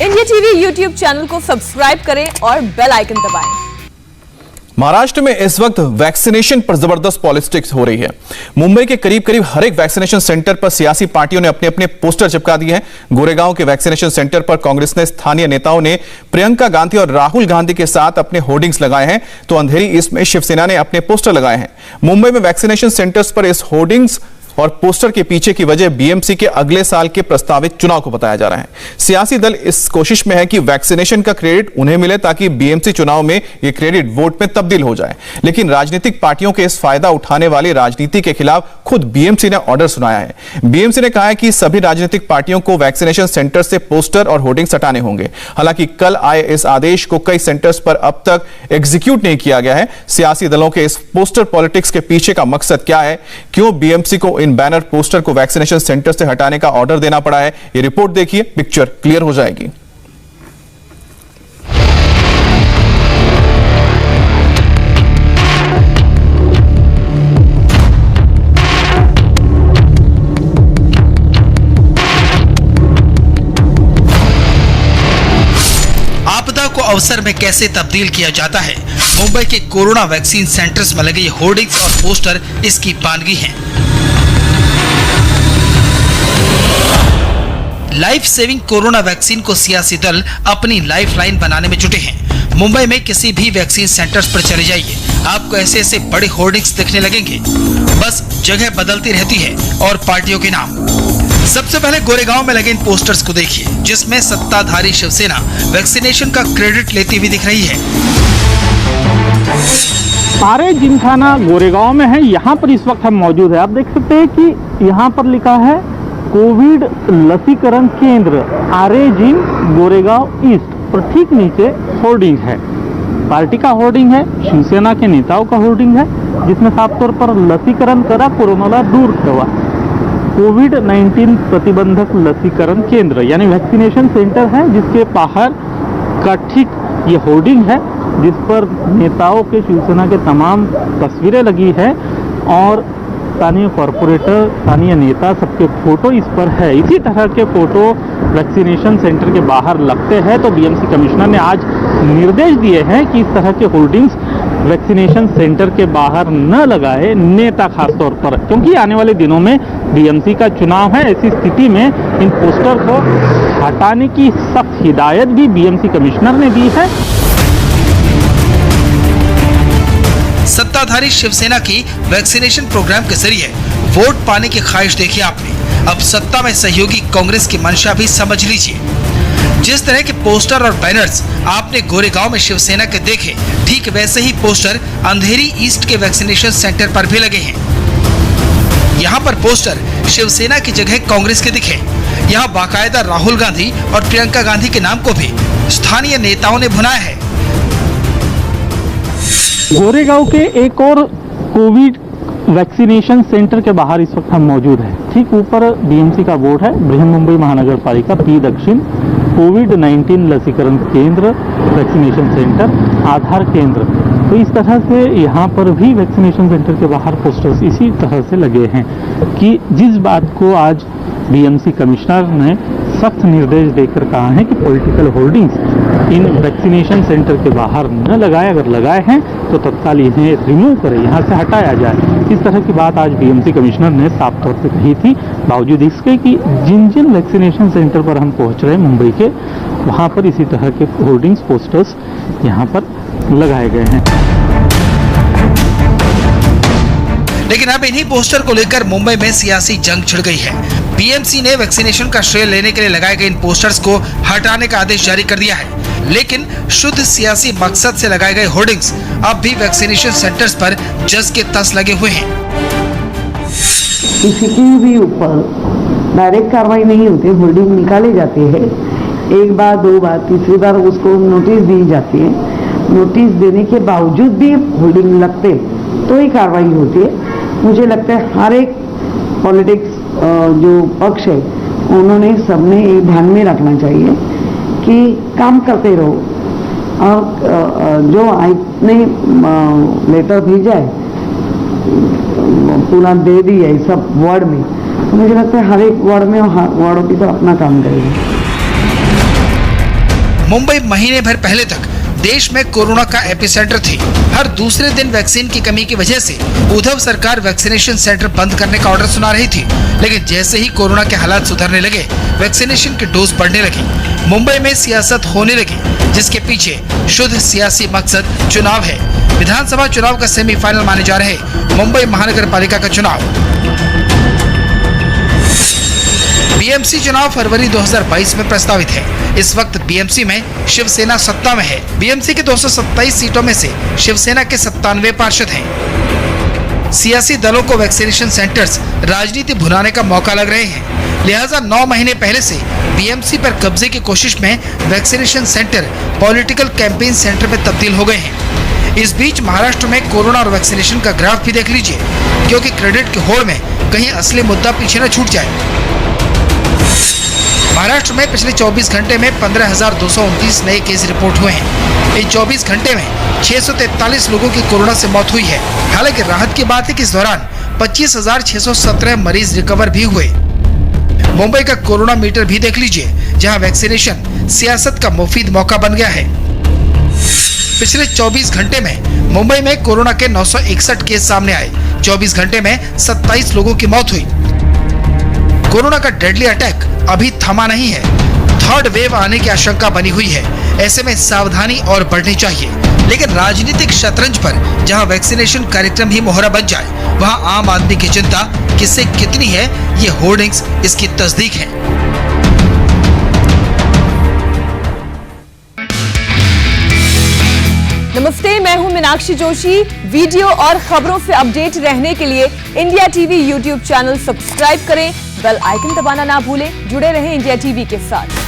India TV YouTube channel को subscribe करें और बेल आइकन दबाएं। महाराष्ट्र में इस वक्त वैक्सीनेशन पर जबरदस्त पॉलिटिक्स हो रही है। मुंबई के करीब करीब हर एक वैक्सीनेशन सेंटर पर सियासी पार्टियों ने अपने अपने पोस्टर चिपका दिए हैं। गोरेगांव के वैक्सीनेशन सेंटर पर कांग्रेस ने स्थानीय नेताओं ने प्रियंका गांधी और राहुल गांधी के साथ अपने होर्डिंग्स लगाए हैं, तो अंधेरी ईस्ट में शिवसेना ने अपने पोस्टर लगाए हैं। मुंबई में वैक्सीनेशन सेंटर्स पर इस होर्डिंग्स और पोस्टर के पीछे की वजह बीएमसी के अगले साल के प्रस्तावित चुनाव को बताया जा रहा है। सियासी दल इस कोशिश में है कि वैक्सीनेशन का क्रेडिट उन्हें मिले ताकि बीएमसी चुनाव में यह क्रेडिट वोट में तब्दील हो जाए। लेकिन राजनीतिक पार्टियों के इस फायदा उठाने वाली राजनीति के खिलाफ खुद बीएमसी ने ऑर्डर सुनाया है। बीएमसी ने कहा है कि सभी राजनीतिक पार्टियों को वैक्सीनेशन सेंटर से पोस्टर और होर्डिंग्स हटाने होंगे। हालांकि कल आए इस आदेश को कई सेंटर्स पर अब तक एग्जीक्यूट नहीं किया गया है। सियासी दलों के इस पोस्टर पॉलिटिक्स के पीछे का मकसद क्या है, क्यों बीएमसी को इन बैनर पोस्टर को वैक्सीनेशन सेंटर से हटाने का ऑर्डर देना पड़ा है, ये रिपोर्ट देखिए, पिक्चर क्लियर हो जाएगी। आपदा को अवसर में कैसे तब्दील किया जाता है, मुंबई के कोरोना वैक्सीन सेंटर्स में लगे होर्डिंग्स और पोस्टर इसकी बानगी हैं। लाइफ सेविंग कोरोना वैक्सीन को सियासी दल अपनी लाइफलाइन बनाने में जुटे हैं। मुंबई में किसी भी वैक्सीन सेंटर्स पर चले जाइए, आपको ऐसे ऐसे बड़े होर्डिंग्स दिखने लगेंगे। बस जगह बदलती रहती है और पार्टियों के नाम। सबसे पहले गोरेगांव में लगे इन पोस्टर्स को देखिए, जिसमें सत्ताधारी शिवसेना वैक्सीनेशन का क्रेडिट लेती हुई दिख रही है। आर्य जिमखाना गोरेगांव में है, यहाँ पर इस वक्त हम मौजूद है। आप देख सकते हैं कि यहाँ पर लिखा है कोविड लसीकरण केंद्र आर्य जिम गोरेगांव ईस्ट और ठीक नीचे होर्डिंग है। पार्टी का होर्डिंग है, शिवसेना के नेताओं का होर्डिंग है, जिसमें साफ तौर पर लसीकरण करा, कोरोना दूर ठेवा। कोविड-19 प्रतिबंधक लसीकरण केंद्र यानी वैक्सीनेशन सेंटर है, जिसके बाहर का ठीक ये होर्डिंग है, जिस पर नेताओं के शिवसेना के तमाम तस्वीरें लगी है और स्थानीय कॉरपोरेटर, स्थानीय नेता सबके फोटो इस पर है। इसी तरह के फोटो वैक्सीनेशन सेंटर के बाहर लगते हैं, तो बीएमसी कमिश्नर ने आज निर्देश दिए हैं कि इस तरह के होर्डिंग्स वैक्सीनेशन सेंटर के बाहर न लगाए नेता, खास तौर पर क्योंकि आने वाले दिनों में बीएमसी का चुनाव है। ऐसी स्थिति में इन पोस्टर को हटाने की सख्त हिदायत भी बीएमसी कमिश्नर ने दी है। सत्ताधारी शिवसेना की वैक्सीनेशन प्रोग्राम के जरिए वोट पाने की ख्वाहिश देखी आपने। अब सत्ता में सहयोगी कांग्रेस की मंशा भी समझ लीजिए। जिस तरह के पोस्टर और बैनर्स आपने गोरेगांव में शिवसेना के देखे, ठीक वैसे ही पोस्टर अंधेरी ईस्ट के वैक्सीनेशन सेंटर पर भी लगे हैं। यहाँ पर पोस्टर शिवसेना की जगह कांग्रेस के दिखे। यहाँ बाकायदा राहुल गांधी और प्रियंका गांधी के नाम को भी स्थानीय नेताओं ने भुनाया है। गोरेगांव के एक और कोविड वैक्सीनेशन सेंटर के बाहर इस वक्त हम मौजूद हैं। ठीक ऊपर बीएमसी का बोर्ड है, बृहन्मुंबई महानगर पालिका पी दक्षिण कोविड-19 लसीकरण केंद्र वैक्सीनेशन सेंटर आधार केंद्र। तो इस तरह से यहाँ पर भी वैक्सीनेशन सेंटर के बाहर पोस्टर्स इसी तरह से लगे हैं कि जिस बात को आज बीएमसी कमिश्नर ने सख्त निर्देश देकर कहा है कि political hoardings in vaccination centre के बाहर न लगाए, अगर लगाए हैं तो तत्काल इन्हें रिमूव करें, यहाँ से हटाया जाए। इस तरह की बात आज बीएमसी कमिश्नर ने साफ तौर पे कही थी। बावजूद इसके कि जिन जिन वैक्सीनेशन सेंटर पर हम पहुँच रहे हैं मुंबई के, वहाँ पर इसी तरह के होर्डिंग्स पोस्टर्स यहाँ पर लगाए गए हैं। लेकिन अब इन्हीं पोस्टर को लेकर मुंबई में सियासी जंग छिड़ गई है। बीएमसी ने वैक्सीनेशन का श्रेय लेने के लिए लगाए गए इन पोस्टर्स को हटाने का आदेश जारी कर दिया है, लेकिन शुद्ध सियासी मकसद से लगाए गए होर्डिंग्स अब भी वैक्सीनेशन सेंटर्स पर जस के तस लगे हुए हैं। किसी के भी ऊपर डायरेक्ट कार्रवाई नहीं होती, होर्डिंग निकाले जाते हैं। एक बार, दो बार, तीसरी बार उसको नोटिस दी जाती है। नोटिस देने के बावजूद भी होर्डिंग लगते तो ही कार्रवाई होती है। मुझे लगता है हर एक पॉलिटिक्स जो पक्ष है, उन्होंने सबने एक ध्यान में रखना चाहिए कि काम करते रहो और जो आपने लेटर भेजा है पूरा दे दिया है सब वर्ड में, तो मुझे लगता है हर एक वर्ड में वर्डों की तो अपना काम करेगा। मुंबई महीने भर पहले तक देश में कोरोना का एपिसेंटर थी। हर दूसरे दिन वैक्सीन की कमी की वजह से उद्धव सरकार वैक्सीनेशन सेंटर बंद करने का ऑर्डर सुना रही थी, लेकिन जैसे ही कोरोना के हालात सुधरने लगे, वैक्सीनेशन की डोज बढ़ने लगी। मुंबई में सियासत होने लगी, जिसके पीछे शुद्ध सियासी मकसद चुनाव है। विधानसभा चुनाव का सेमीफाइनल माने जा रहे मुंबई महानगर पालिका का चुनाव। बीएमसी चुनाव फरवरी 2022 में प्रस्तावित है। इस वक्त बीएमसी में शिवसेना सत्ता में है। बीएमसी के 227 सीटों में से शिवसेना के 97 पार्षद हैं। सियासी दलों को वैक्सीनेशन सेंटर्स राजनीति भुनाने का मौका लग रहे हैं, लिहाजा 9 महीने पहले से बीएमसी पर कब्जे की कोशिश में vaccination centre political campaign centre में तब्दील हो गए हैं। इस बीच महाराष्ट्र में कोरोना और वैक्सीनेशन का ग्राफ भी देख लीजिए, क्योंकि क्रेडिट की होड़ में कहीं असली मुद्दा पीछे न छूट जाए। महाराष्ट्र में पिछले 24 घंटे में 15,229 नए केस रिपोर्ट हुए हैं। इन 24 घंटे में 643 लोगों की कोरोना से मौत हुई है। हालांकि राहत की बात है कि इस दौरान 25,617 मरीज रिकवर भी हुए। मुंबई का कोरोना मीटर भी देख लीजिए, जहां वैक्सीनेशन सियासत का मुफीद मौका बन गया है। पिछले 24 घंटे में मुंबई में कोरोना के 961 केस सामने आए। 24 घंटे में 27 लोगों की मौत हुई। कोरोना का डेडली अटैक अभी थमा नहीं है। थर्ड वेव आने की आशंका बनी हुई है। ऐसे में सावधानी और बढ़नी चाहिए। लेकिन राजनीतिक शतरंज पर जहां वैक्सीनेशन कार्यक्रम ही मोहरा बन जाए, वहां आम आदमी की चिंता किससे कितनी है, ये होर्डिंग्स इसकी तस्दीक है। नमस्ते, मैं हूं मीनाक्षी जोशी। वीडियो और खबरों से अपडेट रहने के लिए India TV YouTube channel subscribe करें, बेल आइकन दबाना ना भूलें। जुड़े रहें इंडिया टीवी के साथ।